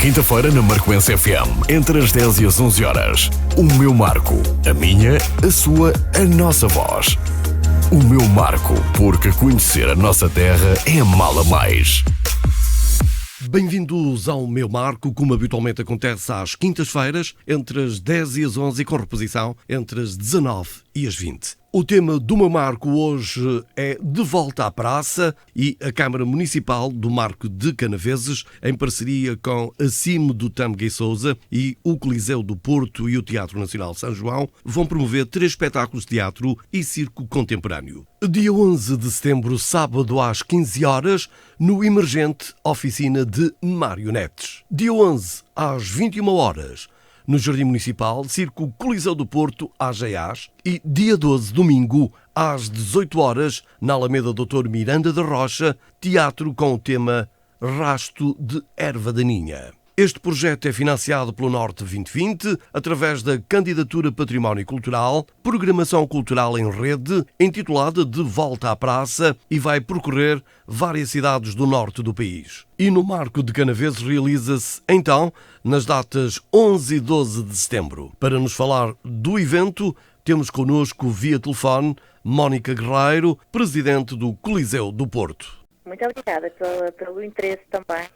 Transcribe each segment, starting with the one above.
quinta-feira na Marcoense FM, entre as 10 e as 11 horas. O meu Marco, a minha, a sua, a nossa voz. O meu Marco, porque conhecer a nossa terra é mala mais. Bem-vindos ao meu Marco, como habitualmente acontece às quintas-feiras, entre as 10 e as 11 e com reposição entre as 19 e as 20. O tema do meu Marco hoje é De Volta à Praça e a Câmara Municipal do Marco de Canaveses, em parceria com a CIM do Tâmega e Sousa e o Coliseu do Porto e o Teatro Nacional São João, vão promover 3 espetáculos de teatro e circo contemporâneo. Dia 11 de setembro, sábado às 15 horas, no Emergente Oficina de Marionetes. Dia 11 às 21 horas, no Jardim Municipal, Circo Coliseu do Porto, AGAs, e dia 12, domingo, às 18 horas, na Alameda Dr. Miranda da Rocha, teatro com o tema Rasto de Erva Daninha. Este projeto é financiado pelo Norte 2020, através da Candidatura Património Cultural, Programação Cultural em Rede, intitulada De Volta à Praça, e vai percorrer várias cidades do norte do país. E no Marco de Canaveses realiza-se, então, nas datas 11 e 12 de setembro. Para nos falar do evento, temos connosco, via telefone, Mónica Guerreiro, presidente do Coliseu do Porto. Muito obrigada pelo interesse também.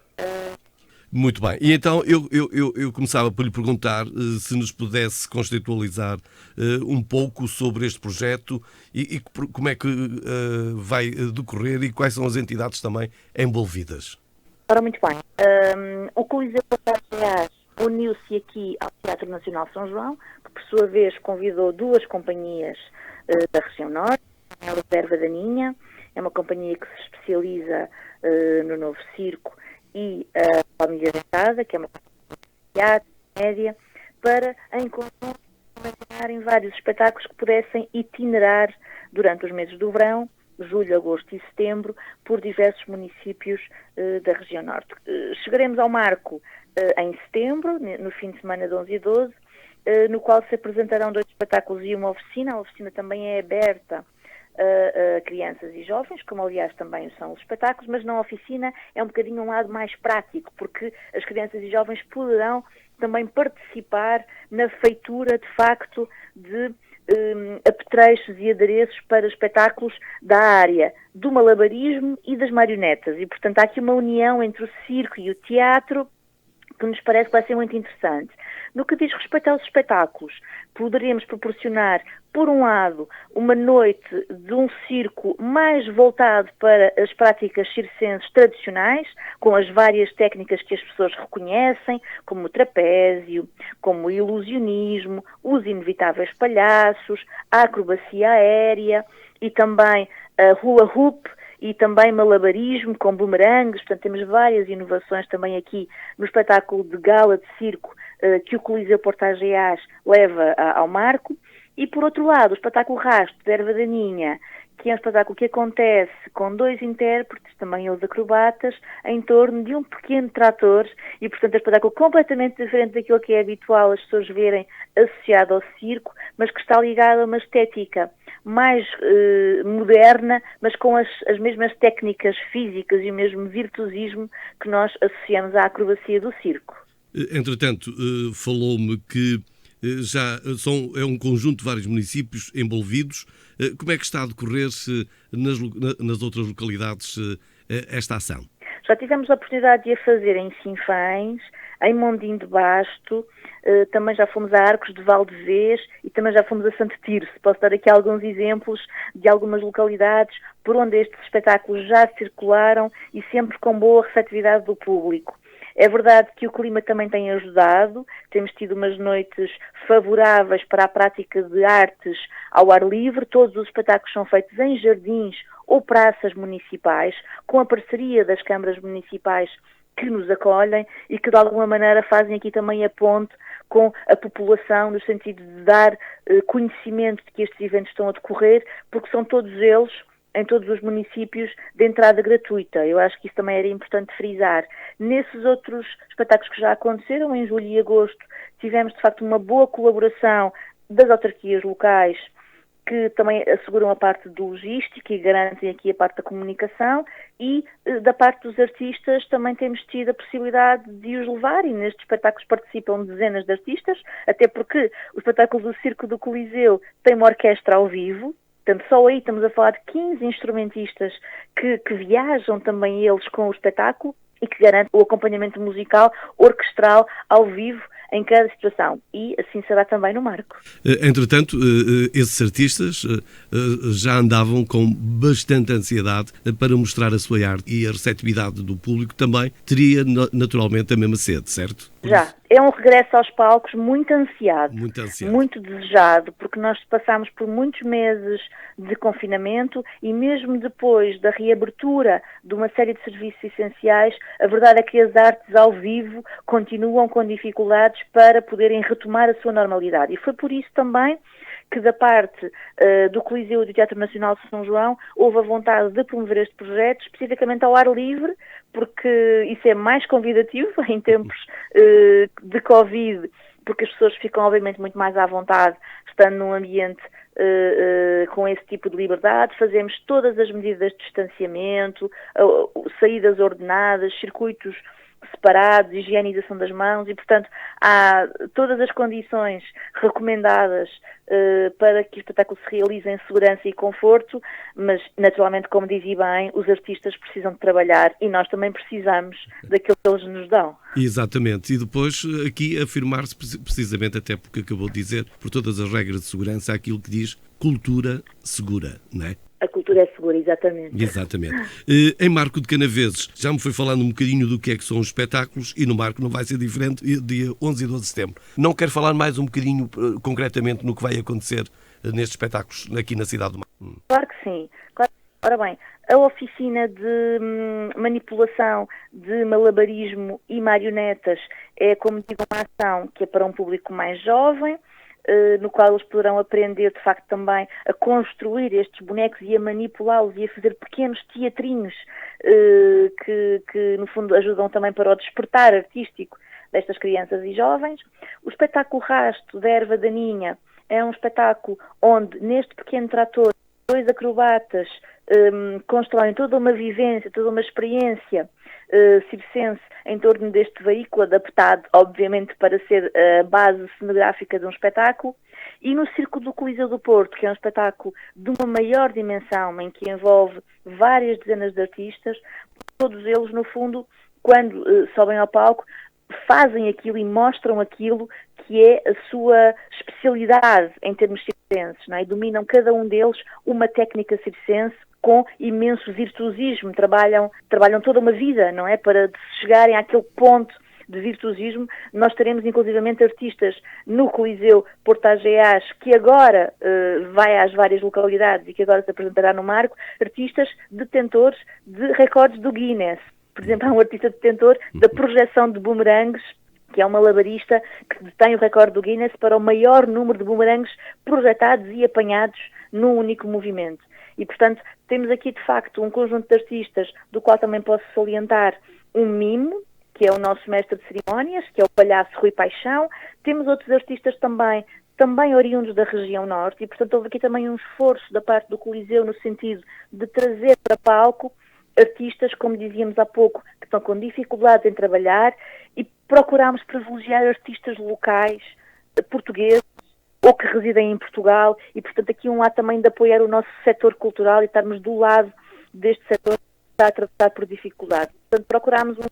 Muito bem. E então eu começava por lhe perguntar se nos pudesse contextualizar um pouco sobre este projeto e como é que vai decorrer e quais são as entidades também envolvidas. Ora, muito bem. O Coliseu Português uniu-se aqui ao Teatro Nacional São João, que por sua vez convidou 2 companhias da região norte, a Erva Daninha, é uma companhia que se especializa no novo circo, e a Família Dentada, que é uma teatro, média, para em conjunto imaginarem vários espetáculos que pudessem itinerar durante os meses do verão, julho, agosto e setembro, por diversos municípios da região norte. Chegaremos ao Marco em setembro, no fim de semana de 11 e 12, no qual se apresentarão 2 espetáculos e uma oficina. A oficina também é aberta a crianças e jovens, como aliás também são os espetáculos, mas na oficina é um bocadinho um lado mais prático, porque as crianças e jovens poderão também participar na feitura, de facto, de apetrechos e adereços para espetáculos da área do malabarismo e das marionetas. E, portanto, há aqui uma união entre o circo e o teatro que nos parece que vai ser muito interessante. No que diz respeito aos espetáculos, poderemos proporcionar, por um lado, uma noite de um circo mais voltado para as práticas circenses tradicionais, com as várias técnicas que as pessoas reconhecem, como o trapézio, como o ilusionismo, os inevitáveis palhaços, a acrobacia aérea e também a hula hoop, e também malabarismo com bumerangues. Portanto, temos várias inovações também aqui no espetáculo de gala de circo que o Coliseu Porto AGAs leva ao Marco. E, por outro lado, o espetáculo Rasto de Erva Daninha, que é um espetáculo que acontece com 2 intérpretes, também eles acrobatas, em torno de um pequeno trator, e, portanto, é um espetáculo completamente diferente daquilo que é habitual as pessoas verem associado ao circo, mas que está ligado a uma estética mais moderna, mas com as mesmas técnicas físicas e o mesmo virtuosismo que nós associamos à acrobacia do circo. Entretanto, falou-me que é um conjunto de vários municípios envolvidos. Como é que está a decorrer-se nas outras localidades esta ação? Já tivemos a oportunidade de a fazer em Sinfãs, em Mondim de Basto, também já fomos a Arcos de Valdevez e também já fomos a Santo Tirso. Posso dar aqui alguns exemplos de algumas localidades por onde estes espetáculos já circularam e sempre com boa receptividade do público. É verdade que o clima também tem ajudado, temos tido umas noites favoráveis para a prática de artes ao ar livre. Todos os espetáculos são feitos em jardins ou praças municipais, com a parceria das câmaras municipais que nos acolhem e que de alguma maneira fazem aqui também a ponte com a população, no sentido de dar conhecimento de que estes eventos estão a decorrer, porque são todos eles, em todos os municípios, de entrada gratuita. Eu acho que isso também era importante frisar. Nesses outros espetáculos que já aconteceram, em julho e agosto, tivemos de facto uma boa colaboração das autarquias locais que também asseguram a parte do logística e garantem aqui a parte da comunicação, e da parte dos artistas também temos tido a possibilidade de os levar, e nestes espetáculos participam dezenas de artistas, até porque o espetáculo do Circo do Coliseu tem uma orquestra ao vivo. Portanto, só aí estamos a falar de 15 instrumentistas que viajam também eles com o espetáculo e que garantem o acompanhamento musical orquestral ao vivo em cada situação. E assim será também no Marco. Entretanto, esses artistas já andavam com bastante ansiedade para mostrar a sua arte, e a receptividade do público também teria naturalmente a mesma sede, certo? Já. É um regresso aos palcos muito ansiado, muito desejado, porque nós passámos por muitos meses de confinamento e mesmo depois da reabertura de uma série de serviços essenciais, a verdade é que as artes ao vivo continuam com dificuldades para poderem retomar a sua normalidade. E foi por isso também que da parte do Coliseu e do Teatro Nacional de São João houve a vontade de promover este projeto especificamente ao ar livre, porque isso é mais convidativo em tempos de Covid, porque as pessoas ficam obviamente muito mais à vontade estando num ambiente com esse tipo de liberdade. Fazemos todas as medidas de distanciamento, saídas ordenadas, circuitos separados, higienização das mãos, e portanto há todas as condições recomendadas para que o espetáculo se realize em segurança e conforto, mas naturalmente, como dizia bem, os artistas precisam de trabalhar e nós também precisamos daquilo que eles nos dão. Exatamente, e depois aqui afirmar-se precisamente, até porque acabou de dizer, por todas as regras de segurança, aquilo que diz cultura segura, não é? A cultura é segura, exatamente. Exatamente. Em Marco de Canaveses, já me foi falando um bocadinho do que é que são os espetáculos, e no Marco não vai ser diferente, dia 11 e 12 de setembro. Não quero falar mais um bocadinho concretamente no que vai acontecer nestes espetáculos aqui na cidade do Marco? Claro que sim. Ora bem, a oficina de manipulação, de malabarismo e marionetas é, como digo, uma ação que é para um público mais jovem, no qual eles poderão aprender, de facto, também a construir estes bonecos e a manipulá-los e a fazer pequenos teatrinhos que, no fundo, ajudam também para o despertar artístico destas crianças e jovens. O espetáculo Rasto, da Erva Daninha, é um espetáculo onde, neste pequeno trator, dois acrobatas constroem toda uma vivência, toda uma experiência circense em torno deste veículo, adaptado, obviamente, para ser a base cenográfica de um espetáculo. E no Circo do Coliseu do Porto, que é um espetáculo de uma maior dimensão, em que envolve várias dezenas de artistas, todos eles, no fundo, quando sobem ao palco, fazem aquilo e mostram aquilo que é a sua especialidade em termos circenses, não é? Dominam cada um deles uma técnica circense com imenso virtuosismo, trabalham toda uma vida, não é? Para chegarem àquele ponto de virtuosismo. Nós teremos inclusivamente artistas no Coliseu Porto AGEAs, que agora vai às várias localidades e que agora se apresentará no Marco, artistas detentores de recordes do Guinness. Por exemplo, há um artista detentor da projeção de bumerangues, que é um malabarista que detém o recorde do Guinness para o maior número de bumerangues projetados e apanhados num único movimento. E, portanto, temos aqui, de facto, um conjunto de artistas, do qual também posso salientar um mime, que é o nosso mestre de cerimónias, que é o palhaço Rui Paixão. Temos outros artistas também oriundos da região norte, e, portanto, houve aqui também um esforço da parte do Coliseu no sentido de trazer para palco artistas, como dizíamos há pouco, que estão com dificuldades em trabalhar, e procurámos privilegiar artistas locais, portugueses, ou que residem em Portugal, e portanto aqui um lado também de apoiar o nosso setor cultural e estarmos do lado deste setor que está a atravessar por dificuldades. Portanto, procurámos um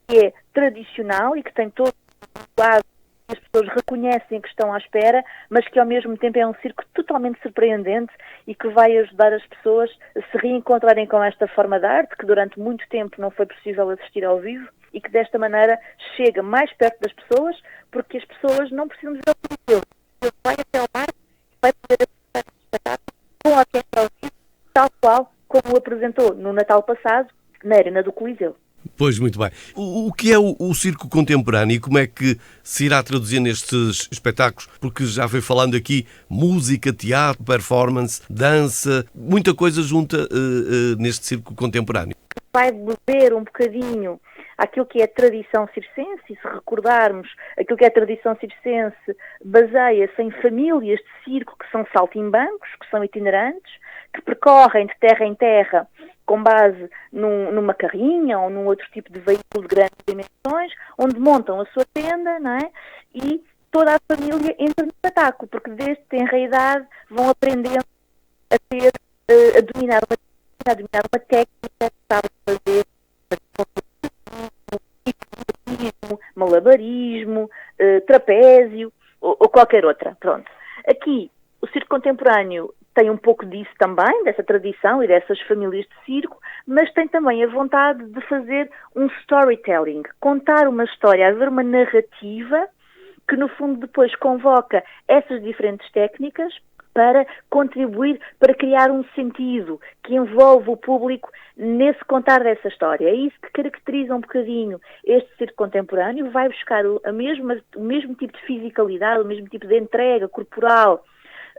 que é tradicional e que tem todo o lado que as pessoas reconhecem que estão à espera, mas que ao mesmo tempo é um circo totalmente surpreendente e que vai ajudar as pessoas a se reencontrarem com esta forma de arte, que durante muito tempo não foi possível assistir ao vivo, e que desta maneira chega mais perto das pessoas, porque as pessoas não precisam de ver o Coliseu. Vai até ao mar, vai poder assistir o espetáculo com a orquestra ao vivo, tal qual como o apresentou no Natal passado, na Arena do Coliseu. Pois, muito bem. O que é o circo contemporâneo e como é que se irá traduzir nestes espetáculos? Porque já foi falando aqui música, teatro, performance, dança, muita coisa junta neste circo contemporâneo. vai beber um bocadinho aquilo que é a tradição circense, e se recordarmos, aquilo que é a tradição circense baseia-se em famílias de circo que são saltimbancos, que são itinerantes, que percorrem de terra em terra com base numa carrinha ou num outro tipo de veículo de grandes dimensões, onde montam a sua tenda, não é? E toda a família entra no espetáculo, porque desde tenra idade vão aprendendo a dominar uma técnica, sabem fazer malabarismo, trapézio ou qualquer outra. Pronto. Aqui, o circo contemporâneo tem um pouco disso também, dessa tradição e dessas famílias de circo, mas tem também a vontade de fazer um storytelling, contar uma história, haver uma narrativa que no fundo depois convoca essas diferentes técnicas para contribuir, para criar um sentido que envolve o público nesse contar dessa história. É isso que caracteriza um bocadinho este circo contemporâneo, vai buscar o mesmo tipo de fisicalidade, o mesmo tipo de entrega corporal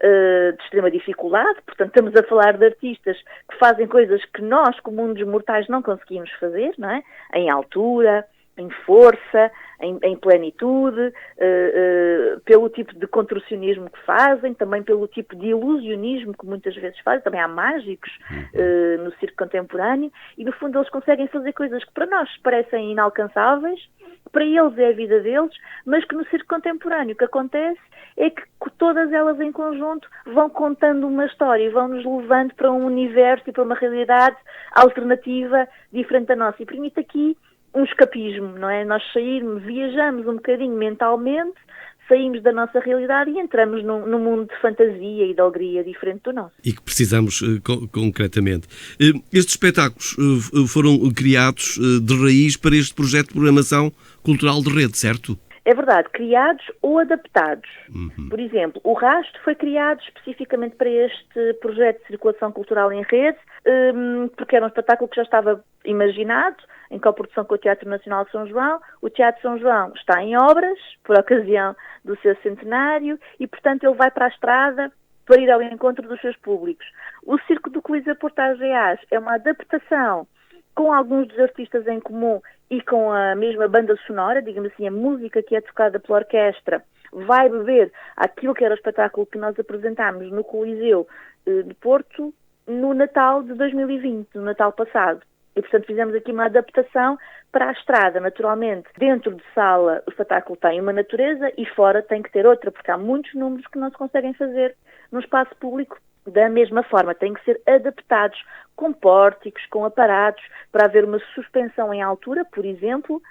de extrema dificuldade, portanto estamos a falar de artistas que fazem coisas que nós, comuns mortais, não conseguimos fazer, não é? Em altura, em força, em plenitude, pelo tipo de contorcionismo que fazem, também pelo tipo de ilusionismo que muitas vezes fazem, também há mágicos no circo contemporâneo, e no fundo eles conseguem fazer coisas que para nós parecem inalcançáveis, para eles é a vida deles, mas que no circo contemporâneo o que acontece é que todas elas em conjunto vão contando uma história e vão nos levando para um universo e para uma realidade alternativa diferente da nossa, e permite aqui um escapismo, não é? Nós viajamos um bocadinho mentalmente, saímos da nossa realidade e entramos num mundo de fantasia e de alegria diferente do nosso. E que precisamos concretamente. Estes espetáculos foram criados de raiz para este projeto de programação cultural de rede, certo? É verdade, criados ou adaptados. Por exemplo, o Rasto foi criado especificamente para este projeto de circulação cultural em rede, porque era um espetáculo que já estava imaginado, em coprodução com o Teatro Nacional de São João. O Teatro São João está em obras, por ocasião do seu centenário, e, portanto, ele vai para a estrada para ir ao encontro dos seus públicos. O Circo do Coliseu Porto Geás é uma adaptação com alguns dos artistas em comum e com a mesma banda sonora, digamos assim, a música que é tocada pela orquestra vai beber aquilo que era o espetáculo que nós apresentámos no Coliseu de Porto no Natal de 2020, no Natal passado. E, portanto, fizemos aqui uma adaptação para a estrada. Naturalmente, dentro de sala, o espetáculo tem uma natureza e fora tem que ter outra, porque há muitos números que não se conseguem fazer no espaço público da mesma forma. Têm que ser adaptados com pórticos, com aparatos, para haver uma suspensão em altura, por exemplo,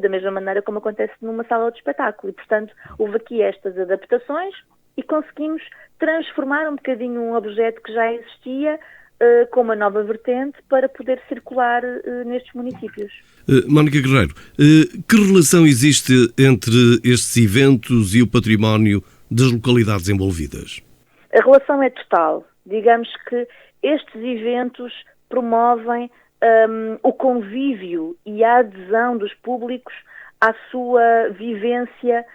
da mesma maneira como acontece numa sala de espetáculo. E, portanto, houve aqui estas adaptações e conseguimos transformar um bocadinho um objeto que já existia com uma nova vertente para poder circular nestes municípios. Mónica Guerreiro, que relação existe entre estes eventos e o património das localidades envolvidas? A relação é total. Digamos que estes eventos promovem o convívio e a adesão dos públicos à sua vivência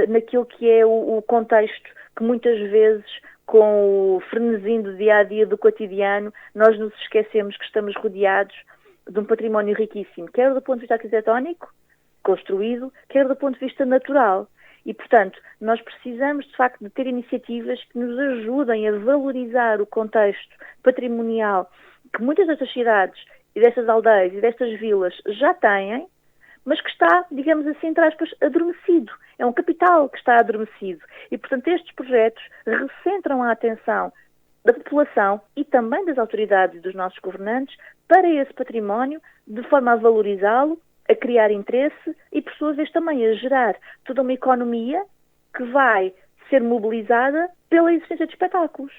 naquilo que é o contexto que muitas vezes, com o frenesim do dia-a-dia, do cotidiano, nós nos esquecemos que estamos rodeados de um património riquíssimo, quer do ponto de vista arquitetónico, construído, quer do ponto de vista natural. E, portanto, nós precisamos, de facto, de ter iniciativas que nos ajudem a valorizar o contexto patrimonial que muitas destas cidades e destas aldeias e destas vilas já têm, mas que está, digamos assim, entre aspas, adormecido. É um capital que está adormecido. E, portanto, estes projetos recentram a atenção da população e também das autoridades e dos nossos governantes para esse património, de forma a valorizá-lo, a criar interesse e, por sua vez, também a gerar toda uma economia que vai ser mobilizada pela existência de espetáculos.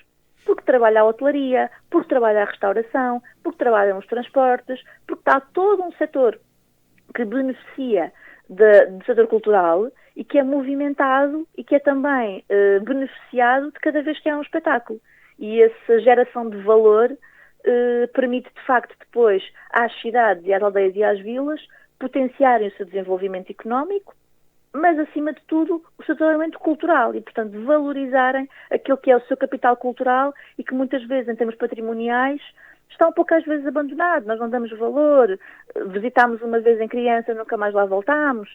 Porque trabalha a hotelaria, porque trabalha a restauração, porque trabalham os transportes, porque está todo um setor que beneficia do setor cultural e que é movimentado e que é também beneficiado de cada vez que há um espetáculo. E essa geração de valor permite, de facto, depois às cidades e às aldeias e às vilas potenciarem o seu desenvolvimento económico, mas, acima de tudo, o seu desenvolvimento cultural e, portanto, valorizarem aquilo que é o seu capital cultural e que muitas vezes, em termos patrimoniais, está um pouco às vezes abandonado, nós não damos valor, visitámos uma vez em criança, nunca mais lá voltámos.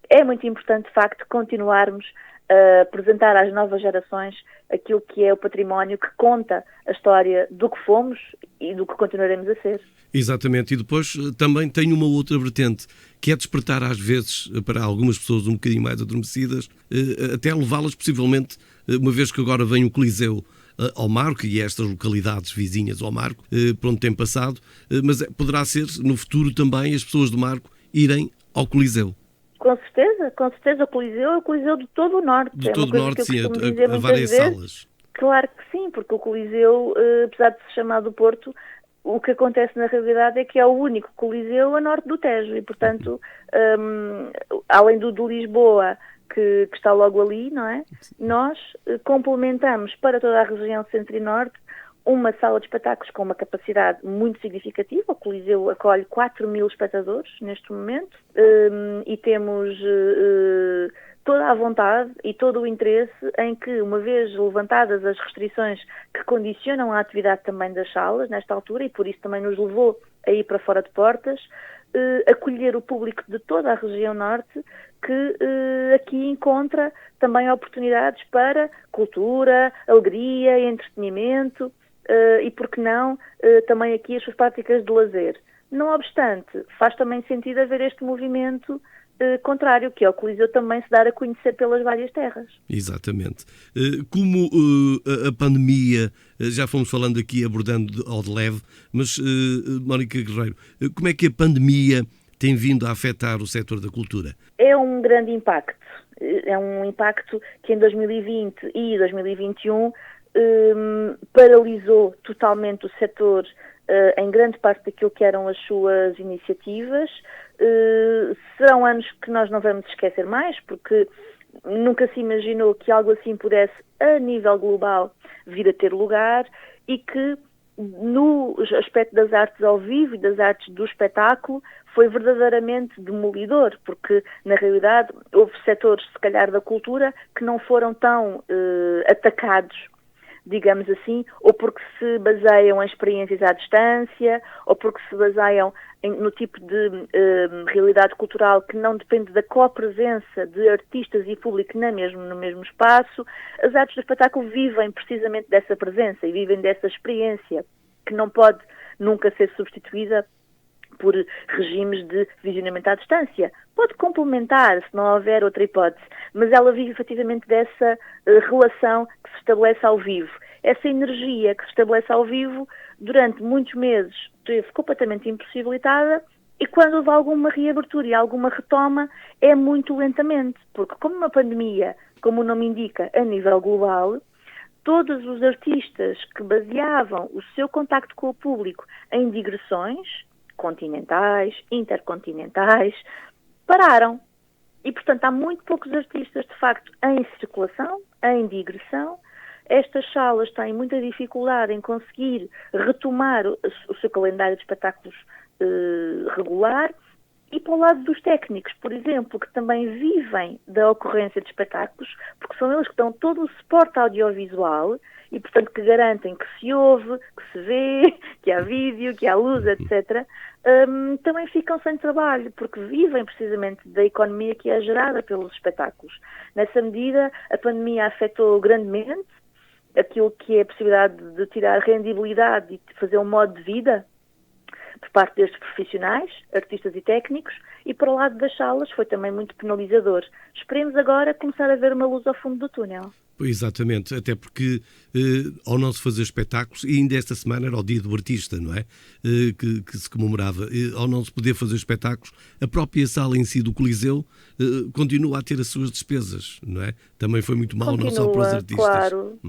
É muito importante, de facto, continuarmos a apresentar às novas gerações aquilo que é o património que conta a história do que fomos e do que continuaremos a ser. Exatamente, e depois também tem uma outra vertente, que é despertar às vezes, para algumas pessoas um bocadinho mais adormecidas, até levá-las possivelmente, uma vez que agora vem o Coliseu ao Marco e estas localidades vizinhas ao Marco, por onde tem passado, mas poderá ser no futuro também as pessoas do Marco irem ao Coliseu. Com certeza, o Coliseu é o Coliseu de todo o Norte. De todo o Norte, sim, a várias salas. Claro que sim, porque o Coliseu, apesar de se chamar do Porto, o que acontece na realidade é que é o único Coliseu a norte do Tejo e, portanto, além do de Lisboa, que está logo ali, não é? Nós complementamos para toda a região centro e norte uma sala de espetáculos com uma capacidade muito significativa. O Coliseu acolhe 4.000 espectadores neste momento e temos toda a vontade e todo o interesse em que, uma vez levantadas as restrições que condicionam a atividade também das salas, nesta altura, e por isso também nos levou a ir para fora de portas, acolher o público de toda a região norte que aqui encontra também oportunidades para cultura, alegria, entretenimento e, por que não, também aqui as suas práticas de lazer. Não obstante, faz também sentido haver este movimento contrário, que é o Coliseu também se dar a conhecer pelas várias terras. Exatamente. Como a pandemia, já fomos falando aqui, abordando ao de leve, mas, Mónica Guerreiro, como é que a pandemia tem vindo a afetar o setor da cultura? É um grande impacto. É um impacto que em 2020 e 2021 paralisou totalmente o setor em grande parte daquilo que eram as suas iniciativas. Serão anos que nós não vamos esquecer mais, porque nunca se imaginou que algo assim pudesse, a nível global, vir a ter lugar e que, no aspecto das artes ao vivo e das artes do espetáculo, foi verdadeiramente demolidor, porque, na realidade, houve setores, se calhar, da cultura que não foram tão atacados, digamos assim, ou porque se baseiam em experiências à distância, ou porque se baseiam no tipo de realidade cultural que não depende da copresença de artistas e público no mesmo espaço. As artes do espetáculo vivem precisamente dessa presença e vivem dessa experiência, que não pode nunca ser substituída por regimes de visionamento à distância. Pode complementar, se não houver outra hipótese, mas ela vive efetivamente dessa relação que se estabelece ao vivo. Essa energia que se estabelece ao vivo, durante muitos meses, esteve completamente impossibilitada e quando houve alguma reabertura e alguma retoma, é muito lentamente, porque como uma pandemia, como o nome indica, a nível global, todos os artistas que baseavam o seu contacto com o público em digressões continentais, intercontinentais, pararam. E, portanto, há muito poucos artistas, de facto, em circulação, em digressão. Estas salas têm muita dificuldade em conseguir retomar o seu calendário de espetáculos regular. E para o lado dos técnicos, por exemplo, que também vivem da ocorrência de espetáculos, porque são eles que dão todo o suporte audiovisual e, portanto, que garantem que se ouve, que se vê, que há vídeo, que há luz, etc., também ficam sem trabalho, porque vivem precisamente da economia que é gerada pelos espetáculos. Nessa medida, a pandemia afetou grandemente aquilo que é a possibilidade de tirar rendibilidade e de fazer um modo de vida por parte destes profissionais, artistas e técnicos, e para o lado das salas foi também muito penalizador. Esperemos agora começar a ver uma luz ao fundo do túnel. Exatamente, até porque ao não se fazer espetáculos, e ainda esta semana era o dia do artista, não é? Que se comemorava, ao não se poder fazer espetáculos, a própria sala em si do Coliseu continua a ter as suas despesas, não é? Também foi muito mal, não só para os artistas. Claro.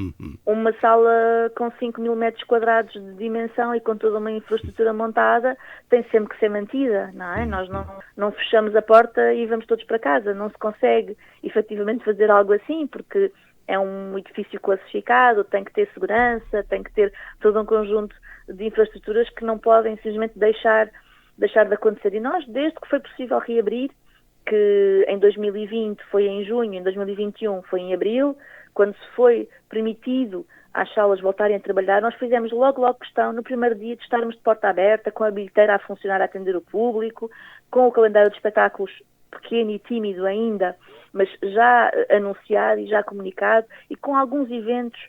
Uma sala com 5.000 metros quadrados de dimensão e com toda uma infraestrutura montada tem sempre que ser mantida, não é? Nós não fechamos a porta e vamos todos para casa, não se consegue efetivamente fazer algo assim, porque é um edifício classificado, tem que ter segurança, tem que ter todo um conjunto de infraestruturas que não podem simplesmente deixar de acontecer. E nós, desde que foi possível reabrir, que em 2020 foi em junho, em 2021 foi em abril, quando se foi permitido às salas voltarem a trabalhar, nós fizemos logo questão, no primeiro dia, de estarmos de porta aberta, com a bilheteira a funcionar, a atender o público, com o calendário de espetáculos pequeno e tímido ainda, mas já anunciado e já comunicado, e com alguns eventos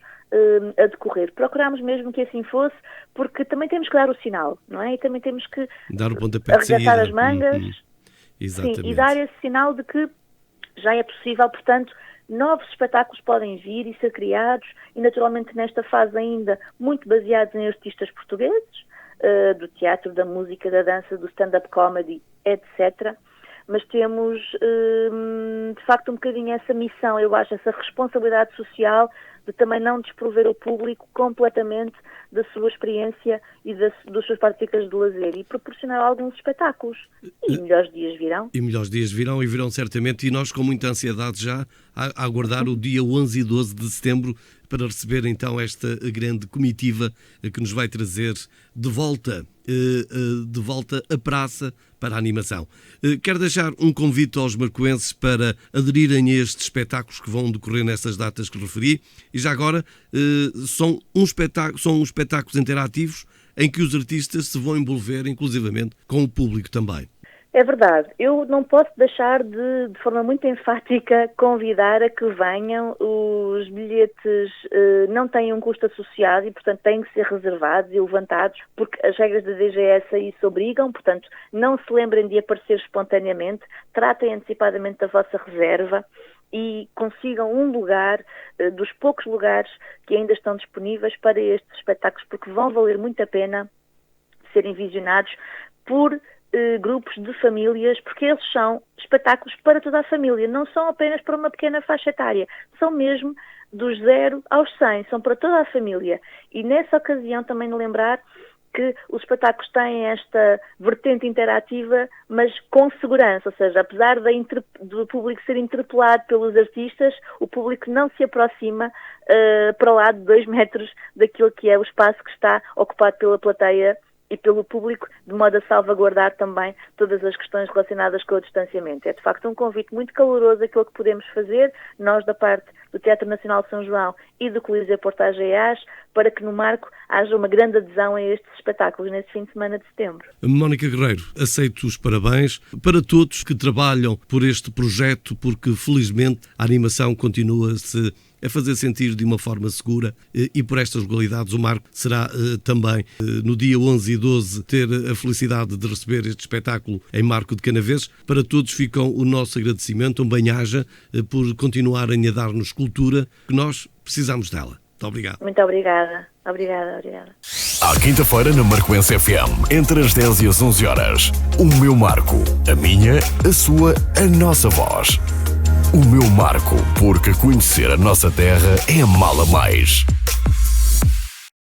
a decorrer. Procurámos mesmo que assim fosse, porque também temos que dar o sinal, não é? E também temos que dar o pontapé de saída. Arregaçar as mangas, Exatamente. Sim, e dar esse sinal de que já é possível, portanto, novos espetáculos podem vir e ser criados, e naturalmente nesta fase ainda muito baseados em artistas portugueses, do teatro, da música, da dança, do stand-up comedy, etc. Mas temos, de facto, um bocadinho essa missão, eu acho, essa responsabilidade social de também não desprover o público completamente da sua experiência e das suas práticas de lazer, e proporcionar alguns espetáculos. E melhores dias virão. E melhores dias virão, e virão certamente, e nós com muita ansiedade já a aguardar o dia 11 e 12 de setembro para receber então esta grande comitiva que nos vai trazer de volta a praça para a animação. Quero deixar um convite aos marcoenses para aderirem a estes espetáculos que vão decorrer nessas datas que referi, e já agora são espetáculos interativos em que os artistas se vão envolver inclusivamente com o público também. É verdade. Eu não posso deixar de forma muito enfática, convidar a que venham. Os bilhetes não têm um custo associado e, portanto, têm que ser reservados e levantados, porque as regras da DGS a isso obrigam. Portanto, não se lembrem de aparecer espontaneamente, tratem antecipadamente da vossa reserva e consigam um lugar dos poucos lugares que ainda estão disponíveis para estes espetáculos, porque vão valer muito a pena serem visionados por grupos de famílias, porque eles são espetáculos para toda a família, não são apenas para uma pequena faixa etária, são mesmo dos 0 aos 100, são para toda a família. E nessa ocasião também lembrar que os espetáculos têm esta vertente interativa, mas com segurança, ou seja, apesar do público ser interpelado pelos artistas, o público não se aproxima para lá de 2 metros daquilo que é o espaço que está ocupado pela plateia e pelo público, de modo a salvaguardar também todas as questões relacionadas com o distanciamento. É de facto um convite muito caloroso aquilo que podemos fazer, nós da parte do Teatro Nacional de São João e do Coliseu Porta Ageás, para que no Marco haja uma grande adesão a estes espetáculos nesse fim de semana de setembro. Mónica Guerreiro, aceito os parabéns para todos que trabalham por este projeto, porque felizmente a animação continua-se a fazer sentir de uma forma segura, e por estas localidades o Marco será também no dia 11 e 12 ter a felicidade de receber este espetáculo em Marco de Canaveses. Para todos ficam o nosso agradecimento, um bem-aja por continuarem a dar-nos cultura, que nós precisamos dela. Muito obrigado. Muito obrigada. Obrigada. À quinta-feira na Marcoense FM, entre as 10 e as 11 horas. O meu Marco, a minha, a sua, a nossa voz. O meu Marco, porque conhecer a nossa terra é amá-la mais.